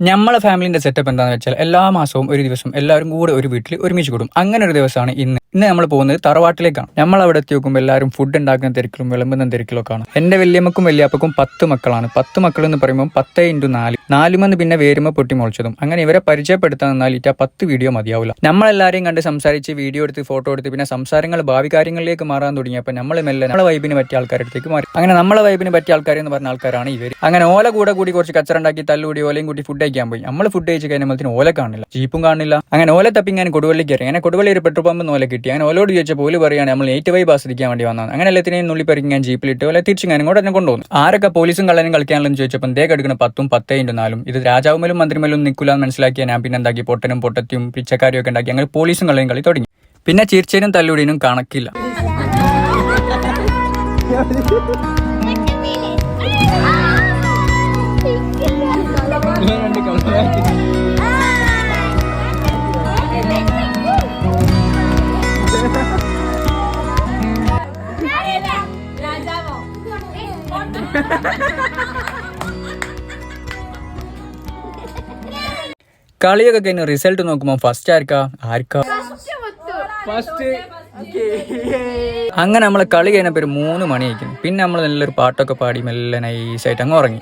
നമ്മളെ ഫാമിലിന്റെ സെറ്റപ്പ് എന്താണെന്ന് വെച്ചാൽ എല്ലാ മാസവും ഒരു ദിവസം എല്ലാവരും കൂടെ ഒരു വീട്ടിൽ ഒരുമിച്ച് കൂടും. അങ്ങനെ ഒരു ദിവസമാണ് ഇന്ന് നമ്മൾ പോകുന്നത് തറവാട്ടിലേക്കാണ്. നമ്മൾ അവിടെ എത്തി നോക്കുമ്പോൾ എല്ലാവരും ഫുഡ് ഉണ്ടാക്കുന്ന തിരക്കിലും വിളമ്പുന്ന തിരക്കിലൊക്കെയാണ്. എന്റെ വല്യമ്മക്കും വല്യാപ്പക്കും 10 മക്കളാണ്. 10 മക്കൾ എന്ന് പറയുമ്പോൾ 10 × 4 4 പിന്നെ വേരുമ്പോ പൊട്ടി മുളച്ചതും. അങ്ങനെ ഇവരെ പരിചയപ്പെടുത്താൻ നിന്നാലിട്ട് 10 വീഡിയോ മതിയാവില്ല. നമ്മളെല്ലാരെയും കണ്ട് സംസാരിച്ച് വീഡിയോ എടുത്ത് ഫോട്ടോ എടുത്ത് പിന്നെ സംസാരങ്ങൾ ഭാവി കാര്യങ്ങളിലേക്ക് മാറാൻ തുടങ്ങിയപ്പോൾ നമ്മൾ മെല്ലെ നമ്മളെ വൈബിന് പറ്റിയ ആൾക്കാരടുത്തേക്ക് മാറി. അങ്ങനെ നമ്മളെ വൈബിന് പറ്റിയ ആൾക്കാരെന്ന് പറഞ്ഞ ആൾക്കാരാണ് ഇവർ. അങ്ങനെ ഓല കൂടി കുറച്ച് കച്ചറുണ്ടാക്കി തല്ലുകൂടി ഓലയും കൂട്ടി ഫുഡ് കഴിക്കാൻ പോയി. നമ്മൾ ഫുഡ് കഴിച്ച് കഴിഞ്ഞാൽ ഓല കാണില്ല, ജീപ്പും കാണില്ല. അങ്ങനെ ഓല തപ്പി ഞാൻ കൊടുവള്ളിക്ക് കയറി. അങ്ങനെ കൊടുവള്ളി ഒരു പെട്രോൾ പമ്പ് ഓല കിട്ടി. അങ്ങനെ ഓലോട് ചോദിച്ചപ്പോൾ ഓല് പറയുകയാണ് നമ്മൾ 8 വൈബ് ആസ്വദിക്കാൻ വേണ്ടി വന്നതാണ്. അങ്ങനെ എല്ലാത്തിനെയും നുള്ളിപ്പറിക്ക് ഞാൻ ജീപ്പിലിട്ട് ഓല തിരിച്ചു ഞാൻ ഇങ്ങോട്ട് തന്നെ കൊണ്ടുപോകുന്നു. ആരൊക്കെ പോലീസും കള്ളനും കളിക്കാനുള്ളതെന്ന് ചോദിച്ചപ്പോൾ ദേ കിടക്കുന്ന 10 10 × 4 ഇത് രാജാവുമലും മന്ത്രിമലും നിൽക്കില്ല എന്ന് മനസ്സിലാക്കിയ ഞാൻ പിന്നെ എന്താക്കി പൊട്ടനും പൊട്ടത്തിയും പിച്ചക്കാരിയും ഒക്കെ ഉണ്ടാക്കി. അങ്ങനെ പോലീസും കള്ളനും കളി തുടങ്ങി. പിന്നെ ചീർച്ചേനും തല്ലുകൂടിനും കണക്കില്ല. കളിയൊക്കെ കഴിഞ്ഞ് റിസൾട്ട് നോക്കുമ്പോൾ ഫസ്റ്റ് ആർക്കാ അങ്ങനെ നമ്മളെ കളി കഴിഞ്ഞപ്പോൾ ഒരു 3 മണി ആയിരിക്കും. പിന്നെ നമ്മൾ നല്ലൊരു പാട്ടൊക്കെ പാടി മെല്ലെ നൈസായിട്ട് അങ്ങ് ഉറങ്ങി.